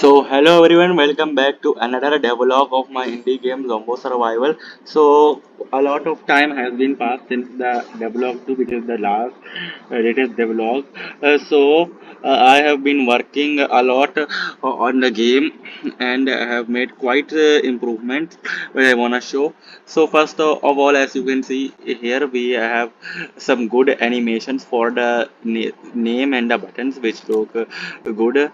So hello everyone, welcome back to another devlog of my indie game Zombo Survival. So a lot of time has been passed since the devlog 2, which is the last latest devlog. I have been working a lot on the game and I have made quite improvements which I wanna show. So first of all, as you can see here, we have some good animations for the name and the buttons which look good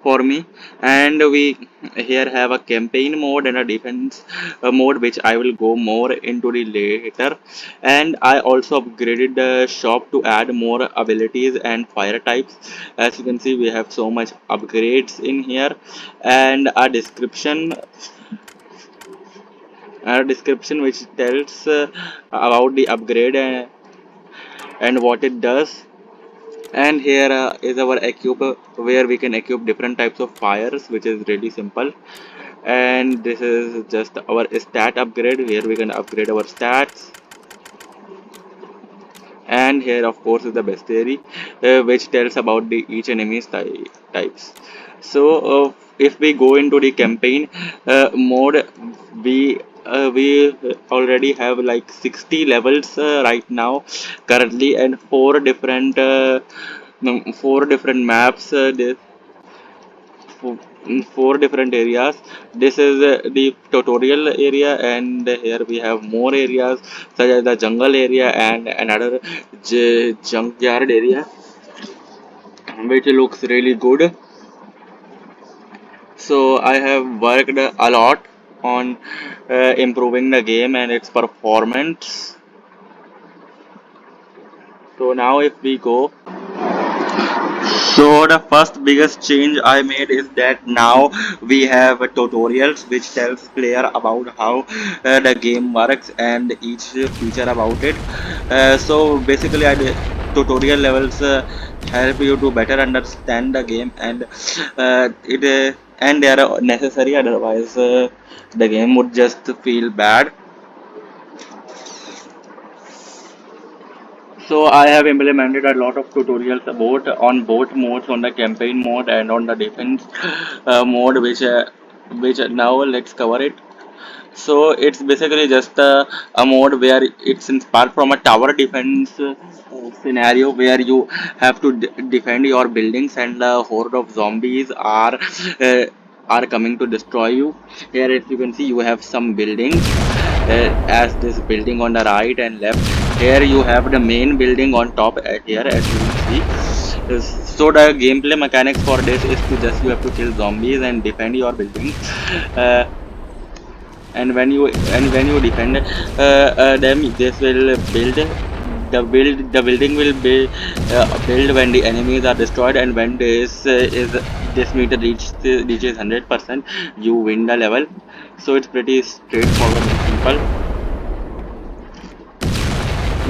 for me, and we here have a campaign mode and a defense mode, which I will go more into the later. And I also upgraded the shop to add more abilities and fire types. As you can see, we have so much upgrades in here, and a description which tells about the upgrade and what it does. And here is our equip, where we can equip different types of fires, which is really simple. And this is just our stat upgrade, where we can upgrade our stats. And here of course is the bestiary, which tells about the each enemy's types. So if we go into the campaign mode, we already have like 60 levels right now currently, and four different maps, four different areas. This is the tutorial area, and here we have more areas such as the jungle area and another junkyard area, which looks really good. So I have worked a lot on improving the game and its performance. So now if we go, so the first biggest change I made is that now we have tutorials which tells player about how the game works and each feature about it. So basically, tutorial levels help you to better understand the game, and they are necessary. Otherwise, the game would just feel bad. So I have implemented a lot of tutorials about on both modes, on the campaign mode and on the defense mode, which now let's cover it. So it's basically just a mode where it's inspired from a tower defense scenario, where you have to defend your buildings, and the horde of zombies uh, are coming to destroy you. Here, as you can see, you have some buildings, as this building on the right and left. Here you have the main building on top, here, as you can see. So the gameplay mechanics for this is to just you have to kill zombies and defend your buildings. Uh, and when you defend them, this will build the building will be build when the enemies are destroyed, and when this meter reaches 100%, you win the level. So it's pretty straightforward and simple.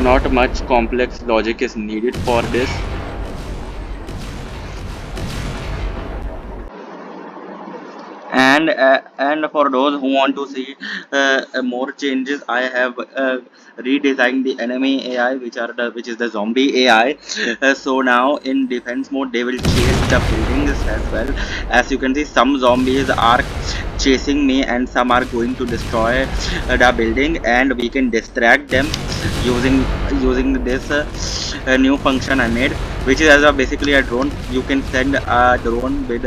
Not much complex logic is needed for this. And for those who want to see more changes, I have redesigned the enemy AI, which is the zombie AI. So now in defense mode, they will chase the buildings as well. As you can see, some zombies are chasing me and some are going to destroy the building, and we can distract them using this new function I made, which is as a basically a drone. You can send a drone with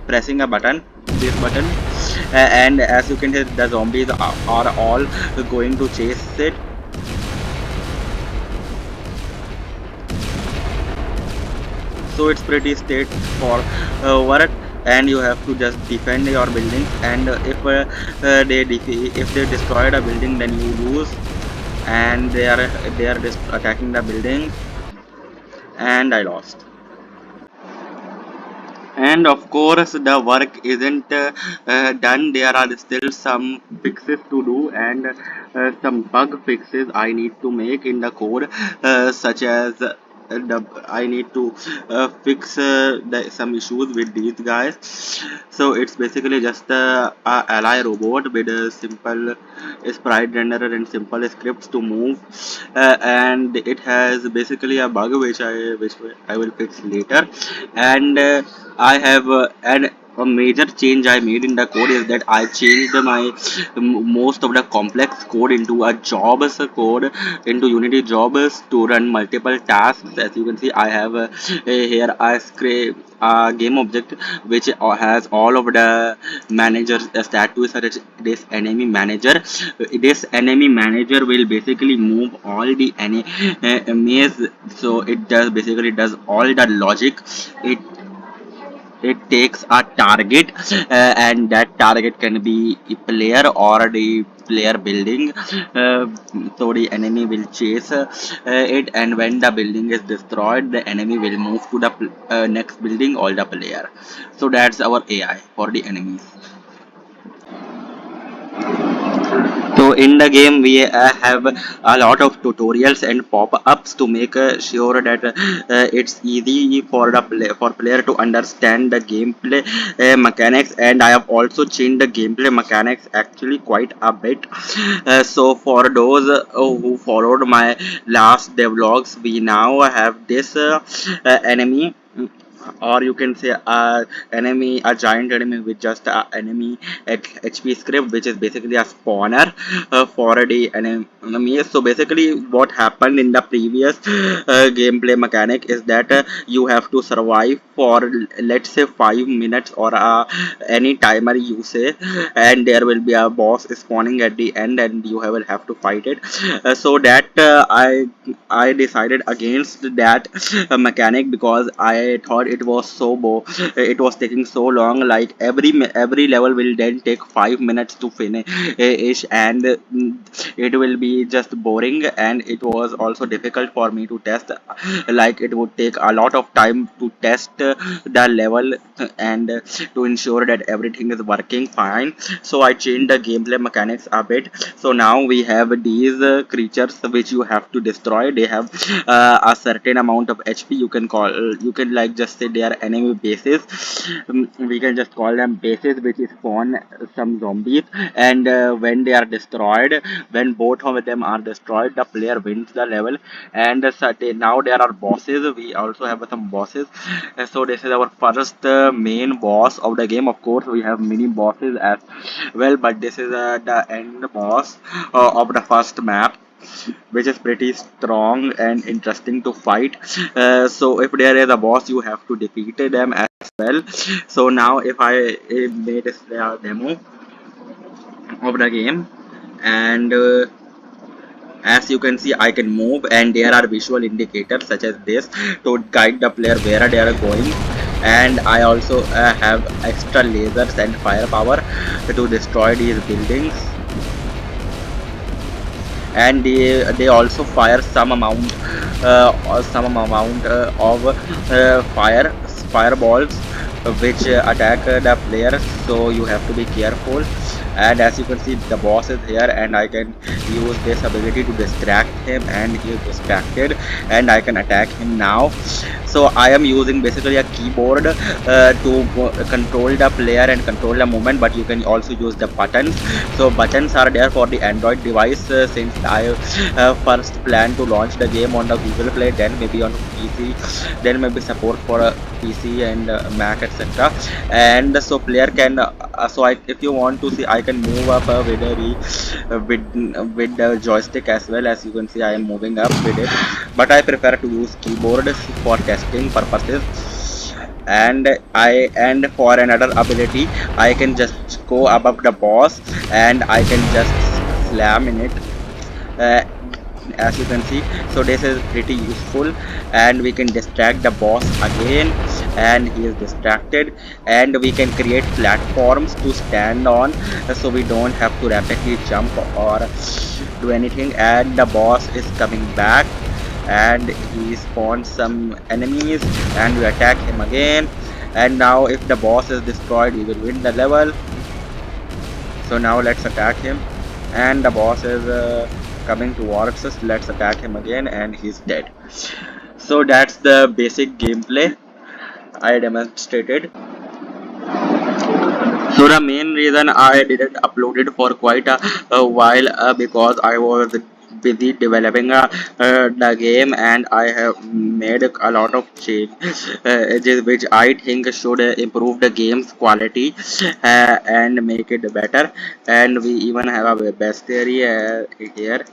pressing a button, this button, and as you can see, the zombies are all going to chase it. So it's pretty straightforward, and you have to just defend your buildings, and if they destroyed a building, then you lose, and they are just attacking the building, and I lost. And of course, the work isn't done. There are still some fixes to do, and some bug fixes I need to make in the code, such as I need to fix some issues with these guys. So it's basically just a ally robot with a simple sprite renderer and simple scripts to move, and it has basically a bug which I will fix later. And I have a major change I made in the code is that I changed my most of the complex code into a jobs code, into Unity jobs to run multiple tasks. As you can see, I have here a script, a game object which has all of the managers status such as this enemy manager. This enemy manager will basically move all the enemies, so it does basically does all the logic. It takes a target, and that target can be a player or the player building. uh, so the enemy will chase it, and when the building is destroyed, the enemy will move to the next building or the player. So that's our AI for the enemies. So in the game we have a lot of tutorials and pop-ups to make sure that it's easy for the for player to understand the gameplay mechanics, and I have also changed the gameplay mechanics actually quite a bit. So for those who followed my last devlogs, we now have this enemy, or you can say a giant enemy with just a enemy HP script, which is basically a spawner for the enemy. So basically what happened in the previous gameplay mechanic is that you have to survive for, let's say, 5 minutes or any timer you say, and there will be a boss spawning at the end and you will have to fight it. So that I decided against that mechanic, because I thought it was it was taking so long. Like every level will then take 5 minutes to finish, and it will be just boring, and it was also difficult for me to test. Like it would take a lot of time to test the level and to ensure that everything is working fine. So I changed the gameplay mechanics a bit. So now we have these creatures which you have to destroy. They have a certain amount of HP. You can like just say they are enemy bases. We can just call them bases which spawn some zombies, and when they are destroyed, when both of them are destroyed, the player wins the level. And now there are bosses. We also have some bosses. So this is our first main boss of the game. Of course we have mini bosses as well, but this is the end boss of the first map, which is pretty strong and interesting to fight. So if there is a boss, you have to defeat them as well. So now if I made a demo of the game, and as you can see, I can move, and there are visual indicators such as this to guide the player where they are going. And I also have extra lasers and firepower to destroy these buildings, and they also fire some amount of fireballs which attack the player. So you have to be careful. And as you can see, the boss is here, and I can use this ability to distract him, and he is distracted, and I can attack him now. So I am using basically a keyboard to control the player and control the movement, but you can also use the buttons. So buttons are there for the Android device, since I first plan to launch the game on the Google Play, then maybe on PC, then maybe support for PC and Mac, etc. And so player can if you want to see, I can move up with the joystick as well. As you can see, I am moving up with it, but I prefer to use keyboard for testing purposes. And for another ability, I can just go above the boss, and I can just slam in it, uh, as you can see. So this is pretty useful, and we can distract the boss again, and he is distracted. And we can create platforms to stand on, so we don't have to rapidly jump or do anything. And the boss is coming back, and he spawns some enemies, and we attack him again. And now if the boss is destroyed, we will win the level. So now let's attack him, and the boss is coming towards us. Let's attack him again, and he's dead. So that's the basic gameplay I demonstrated. So the main reason I didn't upload it for quite a while, because I was busy developing the game, and I have made a lot of changes which I think should improve the game's quality and make it better. And we even have a best area here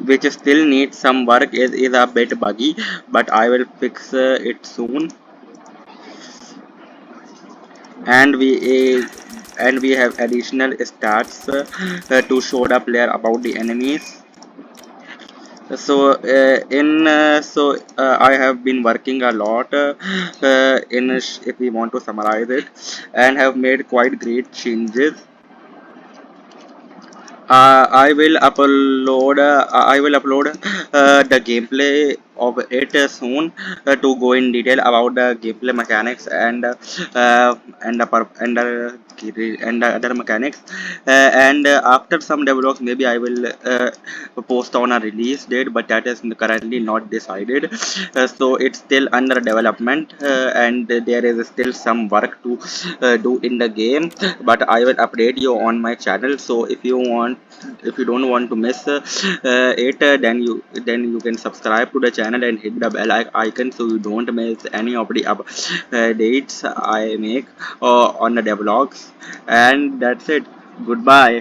which still needs some work, is a bit buggy, but I will fix it soon. And we have additional stats to show the player about the enemies. So I have been working a lot if we want to summarize it, and have made quite great changes. I will upload the gameplay of it soon to go in detail about the gameplay mechanics and the and the other mechanics. And after some develops, maybe I will post on a release date, but that is currently not decided. So it's still under development, and there is still some work to do in the game. But I will update you on my channel. So if you don't want to miss it, then you can subscribe to the channel and hit the bell icon so you don't miss any of the dates I make on the devlogs. And that's it. Goodbye.